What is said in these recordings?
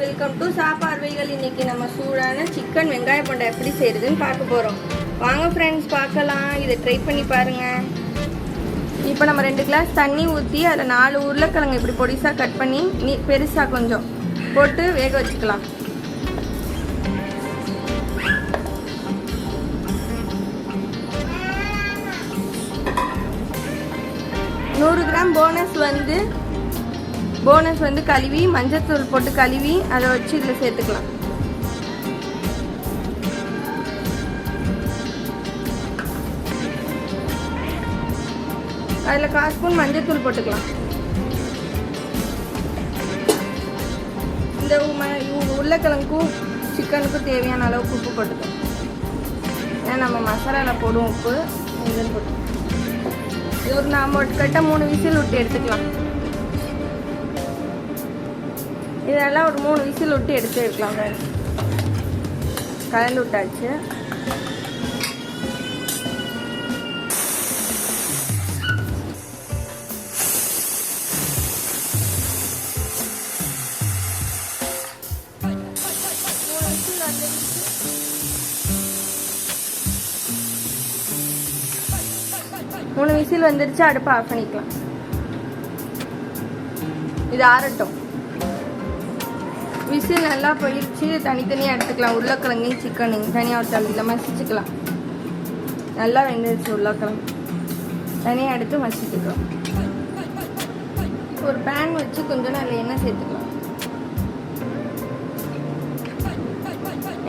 Welcome to சாப்பார்வைகள். இன்னைக்கு நம்ம சூடான சிக்கன் வெங்காய போண்டா எப்படி செய்யறதுன்னு பார்க்க போறோம். வாங்க ஃப்ரெண்ட்ஸ் பார்க்கலாம். இதை ட்ரை பண்ணி பாருங்க. இப்போ நம்ம 2 கிளாஸ் தண்ணி ஊற்றி அதில் 4 உருளைக்கிழங்கு இப்படி பொடிசாக கட் பண்ணி பெருசாக கொஞ்சம் போட்டு வேக வச்சுக்கலாம். நூறு கிராம் போனஸ் வந்து கழுவி மஞ்சத்தூள் போட்டு கழுவி அதை வச்சு இதில் சேர்த்துக்கலாம். அதில் 1/4 ஸ்பூன் மஞ்சத்தூள் போட்டுக்கலாம். இந்த உருளைக்கிழங்குக்கும் சிக்கனுக்கும் தேவையான அளவுக்கு உப்பு போட்டுக்கலாம். ஏன்னா நம்ம மசாலாவில் போடுவோம் உப்பு. இதுன்னு போட்டு இது ஒரு நம்ம கட்ட 3 விசில் விட்டு எடுத்துக்கலாம். இதெல்லாம் ஒரு 3 விசில் விட்டு எடுக்கலாம். கலந்து விட்டாச்சு. மூணு விசில் வந்துருச்சு. அடுப்பை ஆஃப் பண்ணிக்கலாம். இது ஆறட்டும். விசில் நல்லா போயிடுச்சு. தனித்தனியாக எடுத்துக்கலாம். உருளைக்கிழங்கையும் சிக்கனையும் தனியாக தள்ளியில் மசிச்சுக்கலாம். நல்லா வெந்துருச்சு. உருளைக்கிழங்கு தனியாக எடுத்து மசிச்சுக்கலாம். ஒரு பேன் வச்சு கொஞ்சம் அதில் எண்ணெய் சேர்த்துக்கலாம்.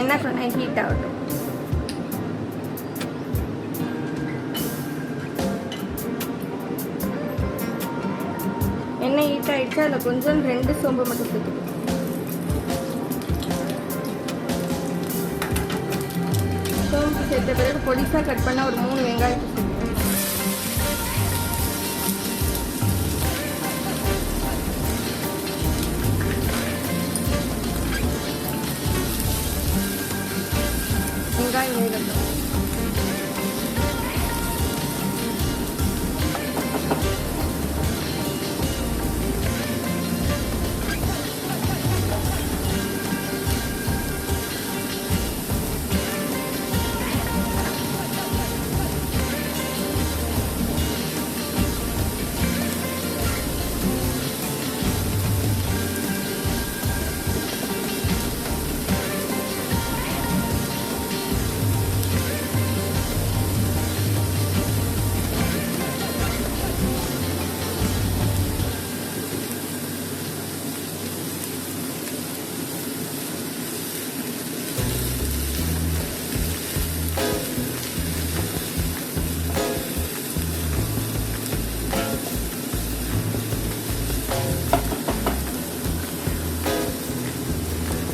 எண்ணெய் கொஞ்சம் ஹீட் ஆகட்டும். எண்ணெய் ஹீட் ஆகிடுச்சு. அதில் கொஞ்சம் 2 சோம்பு மட்டும் சேர்த்துக்கலாம். சோம்பு சேர்த்த பிறகு பொடிசாக கட் பண்ண ஒரு 3 வெங்காயத்தை சேர்த்துக்கலாம். வெங்காயம் வேகட்டும்.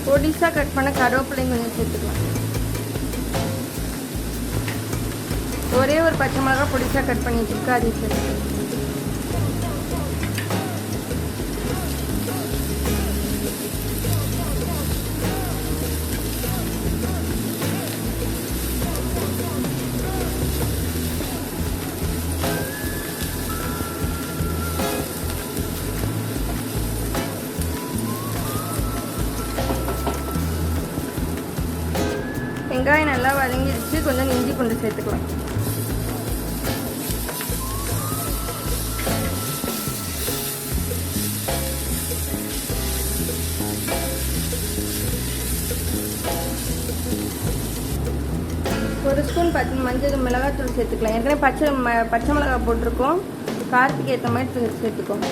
பொடிசாக கட் பண்ண கருவேப்பிலையும் கொஞ்சம் சேர்த்துக்கலாம். ஒரே ஒரு பச்சை மிளகாய் பொடிசாக கட் பண்ணி வச்சுருக்கா, அதை சேர்த்துக்கலாம். வெங்காயம் நல்லா வதங்கிடுச்சு. கொஞ்சம் இஞ்சி பூண்டு சேர்த்துக்கலாம். ஒரு ஸ்பூன் மஞ்சள் மிளகாத்தூள் சேர்த்துக்கலாம். ஏற்கனவே பச்சை மிளகாய் போட்டிருக்கோம். காரத்துக்கு ஏற்ற மாதிரி சேர்த்துக்கோம்.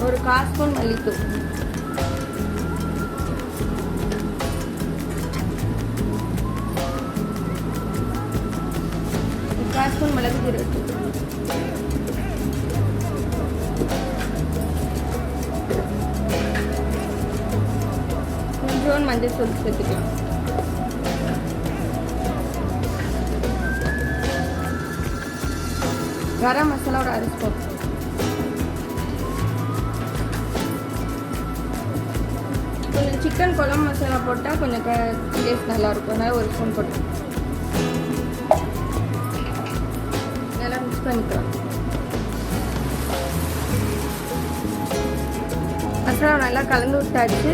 ஒரு 1/4 ஸ்பூன் மல்லித்தூள். ஒரு 1/4 ஸ்பூன் மிளகு ஜீரகத்தூள். கொஞ்சம் மஞ்சள் தூள் சேர்த்துக்கலாம். கரம் மசாலா ஒரு 1/2 ஸ்பூன். கொஞ்சம் சிக்கன் குழம்பு மசாலா போட்டால் கொஞ்சம் டேஸ்ட் நல்லாயிருக்கும். அதனால் 1 ஸ்பூன் போட்டேன். மிக்ஸ் பண்ணிக்கலாம். மசாலா நல்லா கலந்து விட்டாச்சு.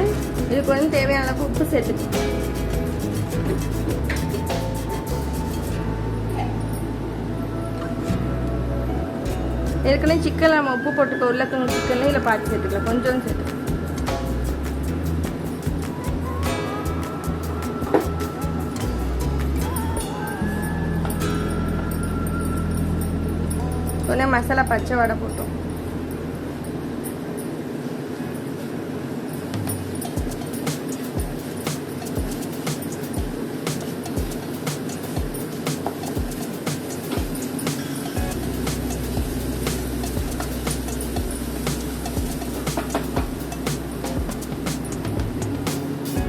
இதுக்கு வந்து தேவையான அளவுக்கு உப்பு சேர்த்துக்கலாம். ஏற்கனவே சிக்கன் நம்ம உப்பு போட்டுக்க உருளைக்கிழங்கு சிக்கன்ல இதில் பார்த்து சேர்த்துக்கலாம். கொஞ்சம் சேர்த்துக்கலாம். கொஞ்சம் மசாலா பச்சை வடை போட்டோம்.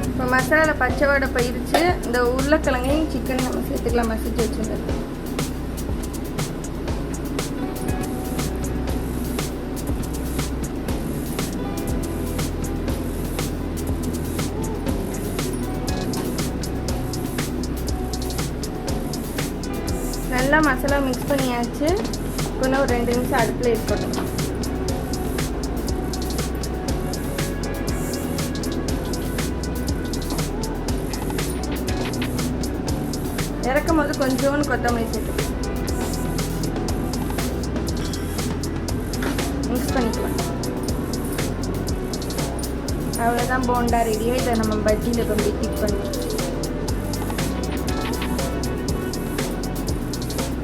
இப்போ மசாலா பச்சை வடை போயிருச்சு. இந்த உருளைக்கிழங்கையும் சிக்கன் நம்ம சேர்த்துக்கலாம். மசிச்சு வச்சுருந்தது நல்லா மசாலா மிக்ஸ் பண்ணியாச்சு. கொஞ்சம் ஒரு 2 நிமிஷம் அடுப்பில் இருக்கட்டும். இறக்கும் போது கொஞ்சோன்னு கொத்தமல்லி சேர்த்துக்கலாம். மிக்ஸ் பண்ணிக்கலாம். அவ்வளோதான், போண்டா ரெடியாக. இதை நம்ம பஜ்ஜியில் கொஞ்சம் டிப் பண்ணி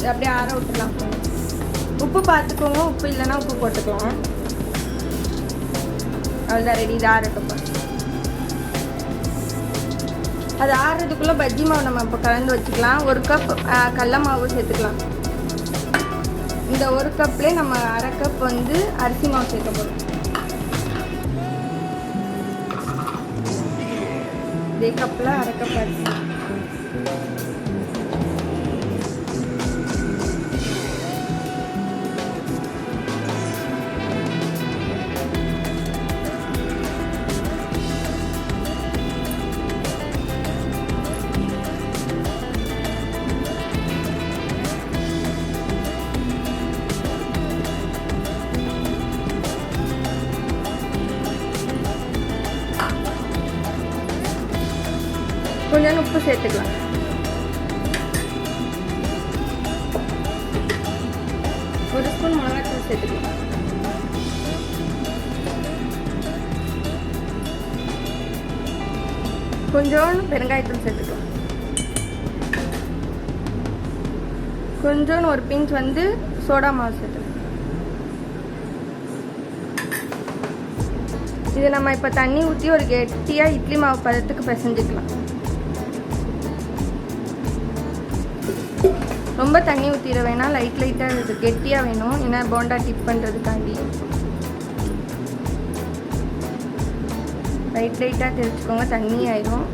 அப்படியே ஆற விட்டுலாம். உப்பு பார்த்துக்கோங்க, உப்பு இல்லைன்னா உப்பு போட்டுக்கலாம். அவ்வளோதான், ரெடி. இது ஆறட்டும். அது ஆறுறதுக்குள்ளே பஜ்ஜி மாவு நம்ம இப்போ கலந்து வச்சுக்கலாம். 1 கப் கடல மாவு சேர்த்துக்கலாம். இந்த 1 கப்லேயே நம்ம 1/2 கப் வந்து அரிசி மாவு சேர்க்க போகிறோம். இதே கப்பில் 1/2 கப் அரிசி. கொஞ்சம் உப்பு சேர்த்துக்கலாம். ஒரு ஸ்பூன் மிளகாத்தூள் சேர்த்துக்கலாம். கொஞ்சோண்டு பெருங்காயத்தூள் சேர்த்துக்கலாம். கொஞ்சோண்டு ஒரு பிஞ்ச் வந்து சோடா மாவு சேர்த்துக்கலாம். இது நம்ம இப்போ தண்ணி ஊற்றி ஒரு கெட்டியாக இட்லி மாவு பதத்துக்கு பிசைஞ்சிக்கலாம். ரொம்ப தண்ணி ஊற்றிட வேணாம், லைட்டாக இது கெட்டியாக வேணும். ஏன்னா போண்டா டிப் பண்ணுறதுக்காண்டி லைட்டாக தெரிச்சுக்கோங்க, தண்ணி ஆயிடும்.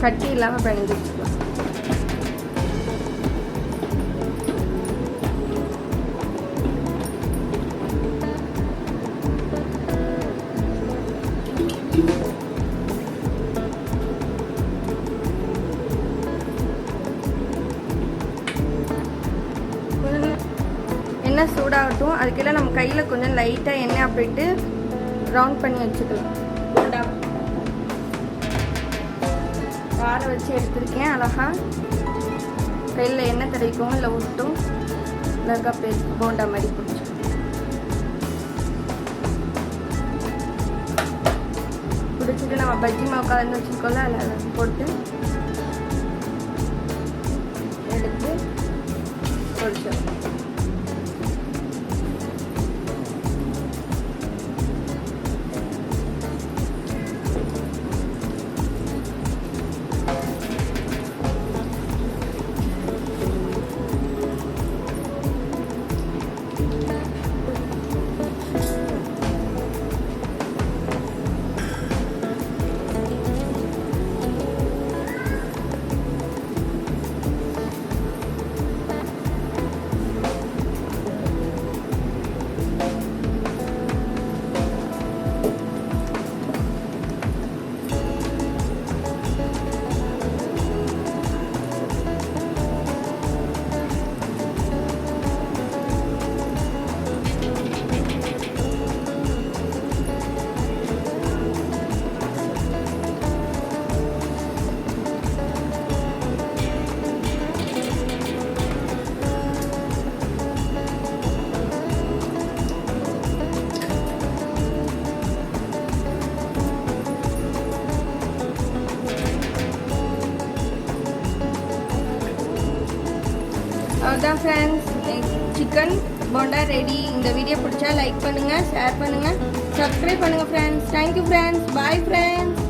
கட்டி இல்லாமல் பிணைஞ்சு வச்சுக்கலாம். எண்ணெய் சூடாகட்டும். அதுக்கெல்லாம் நம்ம கையில் கொஞ்சம் லைட்டாக எண்ணெய் அப்படிட்டு ரவுண்ட் பண்ணி வச்சுக்கலாம். ஆற வச்சு எடுத்துருக்கேன். அழகா கையில் எண்ணெய் தடவிக்கோங்க, இல்லை விட்டும் அழகா போண்டா மாதிரி பிடிச்சி. பிடிச்சிட்டு நம்ம பஜ்ஜி மாவு கலந்து வச்சுருக்கோம்ல, அதில் போட்டு எடுத்து பொரிச்சிடலாம். Friends, chicken bonda ready. இந்த வீடியோ பிடிச்சா லைக் பண்ணுங்கள், ஷேர் பண்ணுங்கள், சப்ஸ்கிரைப் பண்ணுங்கள் friends. Thank you friends, bye friends.